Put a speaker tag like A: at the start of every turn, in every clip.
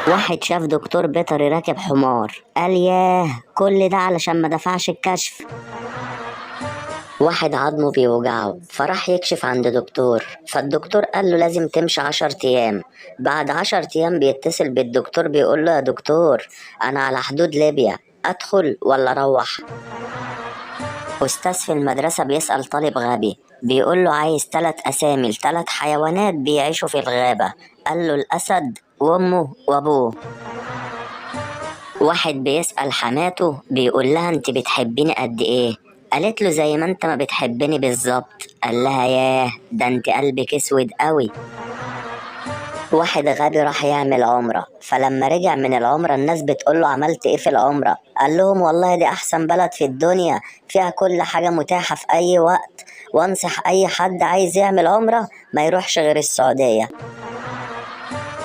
A: واحد شاف دكتور بيطري راكب حمار، قال ياه كل ده علشان ما دفعش الكشف. واحد عظمه بيوجعه فراح يكشف عند دكتور، فالدكتور قال له لازم تمشي 10 أيام. بعد 10 أيام بيتصل بالدكتور بيقول له يا دكتور أنا على حدود ليبيا، أدخل ولا أروح؟ أستاذ في المدرسة بيسأل طالب غبي، بيقول له عايز 3 أسامي ل3 حيوانات بيعيشوا في الغابة. قال له الأسد وأمه وأبوه. واحد بيسأل حماته بيقول لها انت بتحبيني قد ايه؟ قالت له زي ما انت ما بتحبني بالظبط. قال لها ياه ده انت قلبك اسود قوي. واحد غبي راح يعمل عمرة، فلما رجع من العمرة الناس بتقول له عملت ايه في العمرة؟ قال لهم والله دي احسن بلد في الدنيا، فيها كل حاجة متاحة في اي وقت، وانصح اي حد عايز يعمل عمرة ما يروحش غير السعودية.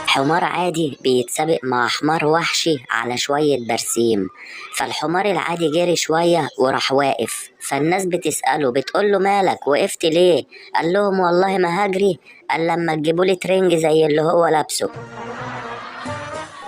A: حمار عادي بيتسابق مع حمار وحشي على شوية برسيم، فالحمار العادي جري شوية وراح واقف، فالناس بتسأله بتقوله مالك وقفت ليه؟ قال لهم والله ما هجري، قال لما تجيبولي ترنج زي اللي هو لابسه.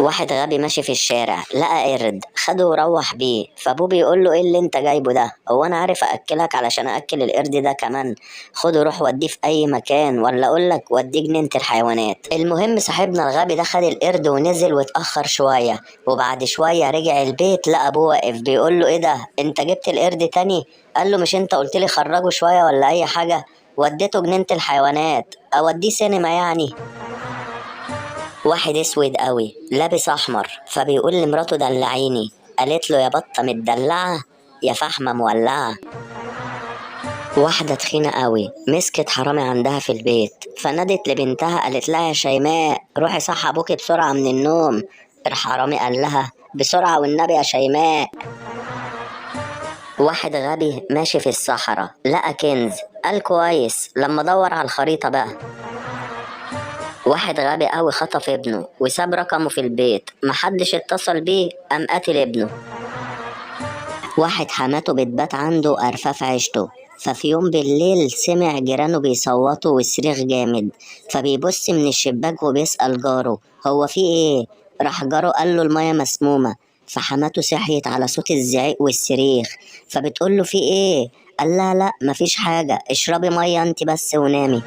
A: واحد غبي ماشي في الشارع لقى قرد، خده وروح بيه، فابوه بيقول له ايه اللي انت جايبه ده؟ هو انا عارف اكلك علشان اكل القرد ده كمان؟ خده روح وديه في اي مكان ولا اقول لك وديه جنينة الحيوانات. المهم صاحبنا الغبي ده خد القرد ونزل واتاخر شويه، وبعد شويه رجع البيت لقى ابوه واقف بيقول له ايه ده انت جبت القرد تاني؟ قال له مش انت قلت لي خرجه شويه ولا اي حاجه؟ وديته جنينة الحيوانات، اوديه سينما يعني؟ واحد اسود قوي لابس احمر فبيقول لمراته دلعيني، قالت له يا بطه متدلعه يا فحمه مولعه. واحدة تخينة قوي مسكت حرامي عندها في البيت، فنادت لبنتها قالت لها يا شيماء روحي صح ابوكي بسرعة من النوم. الحرامي قال لها بسرعة والنبي يا شيماء. واحد غبي ماشي في الصحراء لقى كنز، قال كويس لما ادور على الخريطة بقى. واحد غبي قوي خطف ابنه وساب رقمه في البيت، محدش اتصل بيه قام قاتل ابنه. واحد حماته بتبات عنده قرفة في عيشته، ففي يوم بالليل سمع جيرانه بيصوتوا والصريخ جامد، فبيبص من الشباك وبيسأل جاره هو في ايه؟ راح جاره قال له المية مسمومة، فحماته صحيت على صوت الزعيق والصريخ، فبتقول له في ايه؟ قال لها لا مفيش حاجة اشربي مية انت بس ونامي.